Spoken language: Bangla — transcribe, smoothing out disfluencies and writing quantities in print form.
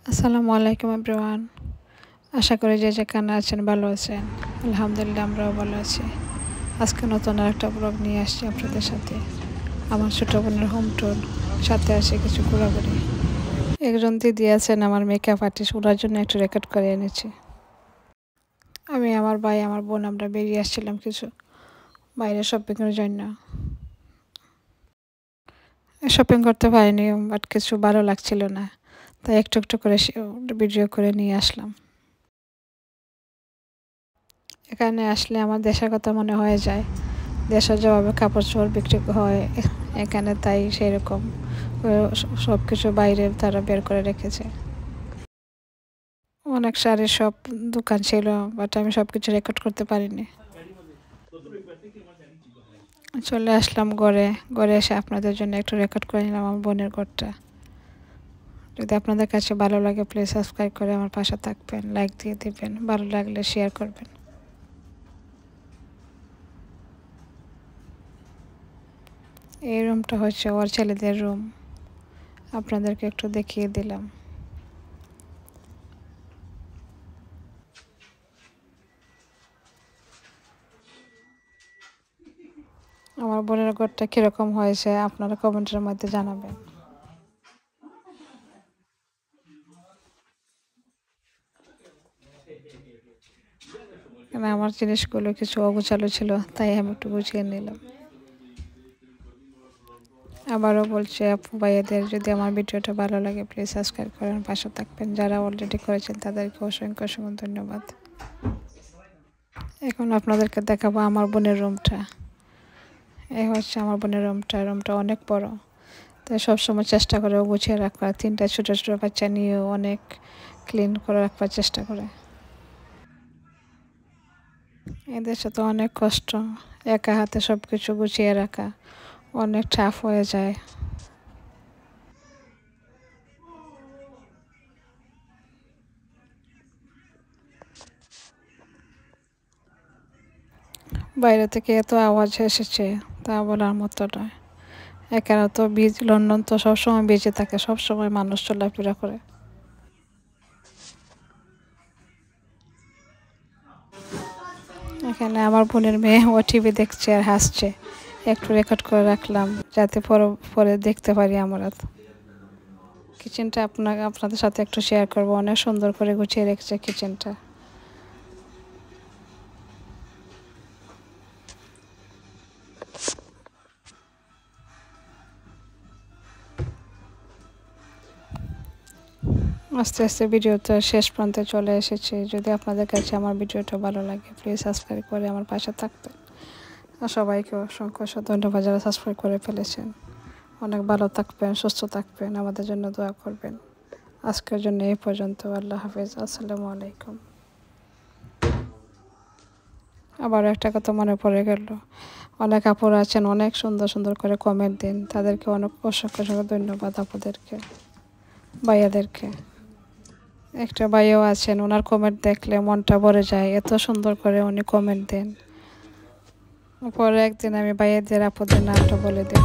আসসালামু আলাইকুম এভরিওয়ান। আশা করি যে যেখানে আছেন ভালো আছেন। আলহামদুলিল্লাহ আমরাও ভালো আছি। আজকে নতুন আরেকটা ব্লগ নিয়ে আসছি আপনাদের সাথে। আমার ছোটো বোনের হোম ট্যুর, সাথে আসে কিছু ঘোরাঘুরি। একজন দিদি আছেন আমার মেকআপ আর্টিস্ট, ওনার জন্য একটু রেকর্ড করে এনেছি। আমি, আমার ভাই, আমার বোন আমরা বেরিয়ে আসছিলাম কিছু বাইরে শপিংয়ের জন্য। শপিং করতে পারিনি, বাট কিছু ভালো লাগছিল না, তাই একটু একটু করে ভিডিও করে নিয়ে আসলাম। এখানে আসলে আমার দেশের কথা মনে হয়ে যায়। দেশে যেভাবে কাপড় চোপড় বিক্রি হয় এখানে তাই সেই রকম সব কিছু বাইরে তারা বের করে রেখেছে। অনেক শাড়ির সব দোকান ছিল, বাট আমি সব কিছু রেকর্ড করতে পারিনি। চলে আসলাম ঘরে। ঘরে এসে আপনাদের জন্য একটু রেকর্ড করে নিলাম আমার বোনের ঘরটা। যদি আপনাদের কাছে ভালো লাগে প্লিজ সাবস্ক্রাইব করে আমার পাশে থাকবেন, লাইক দিয়ে দিবেন, ভালো লাগলে শেয়ার করবেন। এই রুমটা হচ্ছে ওর ছেলেদের রুম, আপনাদেরকে একটু দেখিয়ে দিলাম। আমার বোনের ঘরটা কীরকম হয়েছে আপনারা কমেন্টের মধ্যে জানাবেন। আমার জিনিসগুলো কিছু অগোছালো ছিল, তাই আমি একটু গুছিয়ে নিলাম। আবারও বলছি আপু ভাইয়াদের, যদি আমার ভিডিওটা ভালো লাগে প্লিজ সাবস্ক্রাইব করেন, পাশে থাকবেন। যারা অলরেডি করেছেন তাদেরকে অসংখ্য অসংখ্য ধন্যবাদ। এখন আপনাদেরকে দেখাবো আমার বোনের রুমটা। এই হচ্ছে আমার বোনের রুমটা। রুমটা অনেক বড়, তাই সবসময় চেষ্টা করে গুছিয়ে রাখবার। 3টা ছোটো ছোটো বাচ্চা নিয়েও অনেক ক্লিন করে রাখবার চেষ্টা করে। এদের সাথে অনেক কষ্ট, একা হাতে সব কিছু গুছিয়ে রাখা অনেক টাফ হয়ে যায়। বাইরে থেকে এত আওয়াজ এসেছে তা বলার মতো নয়। এখানে তো লন্ডন তো সবসময় বেঁচে থাকে, সবসময় মানুষ চলাফেরা করে। এখানে আমার বোনের মেয়ে ও টিভি দেখছে আর হাসছে, একটু রেকর্ড করে রাখলাম যাতে পরে পরে দেখতে পারি আমরা। কিচেনটা আপনাদের সাথে একটু শেয়ার করব। অনেক সুন্দর করে গুছিয়ে রেখেছে কিচেনটা। আস্তে আস্তে ভিডিওটা শেষ প্রান্তে চলে এসেছে। যদি আপনাদের কাছে আমার ভিডিওটা ভালো লাগে প্লিজ সাবস্ক্রাইব করে আমার পাশে থাকবেন। আর সবাইকে অসংখ্য ধন্যবাদ যারা সাবস্ক্রাইব করে ফেলেছেন। অনেক ভালো থাকবেন, সুস্থ থাকবেন, আমাদের জন্য দোয়া করবেন। আজকের জন্য এই পর্যন্ত। আল্লাহ হাফেজ, আসসালামু আলাইকুম। আবার একটা কথা মনে পড়ে গেল, অনেক আপুরা আছেন অনেক সুন্দর সুন্দর করে কমেন্ট দিন, তাদেরকে অনেক অসংখ্য ধন্যবাদ। আপুদেরকে, ভাইয়াদেরকে। একটা ভাইয়াও আছেন, ওনার কমেন্ট দেখলে মনটা ভরে যায়, এত সুন্দর করে উনি কমেন্ট দেন। পরে একদিন আমি ভাইয়াদের আপুদের নামটা বলে দেব।